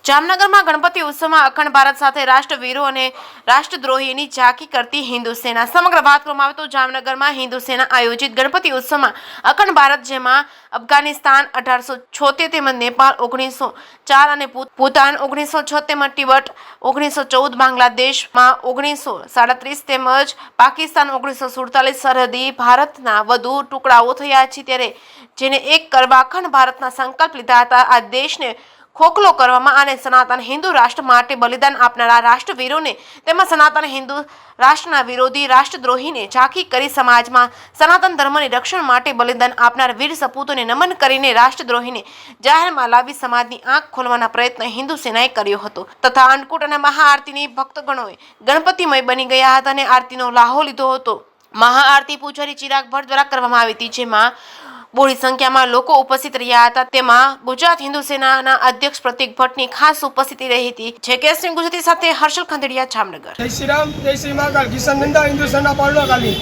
જામનગરમાં ગણપતિ ઉત્સવમાં અખંડ ભારત સાથે રાષ્ટ્રવીરો અને રાષ્ટ્રદ્રોહીની ઝાંખી કરતી હિન્દુ સેના. સમગ્ર વાત કરવામાં આવે તો જામનગરમાં હિન્દુ સેના આયોજિત ગણપતિ ઉત્સવમાં અખંડ ભારત, જેમાં અફઘાનિસ્તાન 1876 તેમજ નેપાળ 1904 અને ભૂતાન 1906 તેમજ તિબેટ 1914, બાંગ્લાદેશમાં 1937 તેમજ પાકિસ્તાન 1947 સરહદી ભારતના વધુ ટુકડાઓ થયા છે, ત્યારે જેને એક કરવા અખંડ ભારતના સંકલ્પ લીધા હતા. આ દેશને ખોખલો કરવામાં અને સનાતન હિન્દુ રાષ્ટ્ર માટે બલિદાન આપનારા રાષ્ટ્રવીરોને તેમજ સનાતન હિન્દુ રાષ્ટ્રના વિરોધી રાષ્ટ્રદ્રોહીને ઝાંખી કરી સમાજમાં સનાતન ધર્મની રક્ષણ માટે બલિદાન આપનાર વીર સપૂતોને નમન કરીને રાષ્ટ્રદ્રોહીને જાહેરમાં લાવી સમાજની આંખ ખોલવાના પ્રયત્ન હિન્દુ સેનાએ કર્યો હતો તથા અન્નકૂટ અને મહાઆરતીની ભક્તગણોએ ગણપતિમય બની ગયા હતા અને આરતીનો લાહો લીધો હતો. મહાઆરતી પૂજારી ચિરાગ ભટ્ટ દ્વારા કરવામાં આવી હતી, જેમાં બહોળી સંખ્યામાં લોકો ઉપસ્થિત રહ્યા હતા. તેમાં ગુજરાત હિન્દુ સેનાના અધ્યક્ષ પ્રતીક ભટ્ટની ખાસ ઉપસ્થિતિ રહી હતી. જેકેએસની ગુજરાતી સાથે હર્ષલ ખંડેરિયા, જામનગર. જય શ્રી રામ, જય શ્રી મહાકાલ. કિશન નંદા હિન્દુ સેના પાલનકાલી.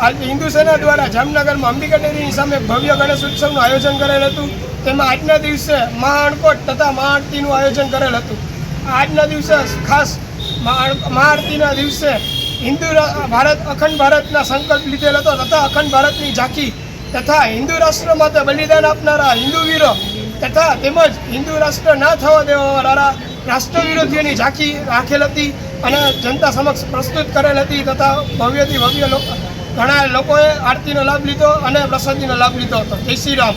આજે હિન્દુ સેના દ્વારા જામનગરમાં અંબિકા ડેરીની સામે ભવ્ય ગણેશ ઉત્સવનું આયોજન કરેલ હતું. તેમાં આજના દિવસે મહાઅન્નકૂટ તથા મહાઆરતીનું આયોજન કરેલ હતું. આજના દિવસે ખાસ મહાઆરતીના દિવસે ભારત અખંડ ભારતના સંકલ્પ લીધેલ હતો તથા અખંડ ભારતની ઝાંખી તથા હિન્દુ રાષ્ટ્ર માટે બલિદાન આપનારા હિન્દુ વીરો તથા તેમજ હિન્દુ રાષ્ટ્ર ના થવા દેવાવાળા રાષ્ટ્ર વિરોધીઓની ઝાંખી રાખેલ હતી અને જનતા સમક્ષ પ્રસ્તુત કરેલ હતી તથા ભવ્યથી ભવ્ય ઘણા લોકોએ આરતીનો લાભ લીધો અને પ્રસાદીનો લાભ લીધો હતો. જય શ્રી રામ.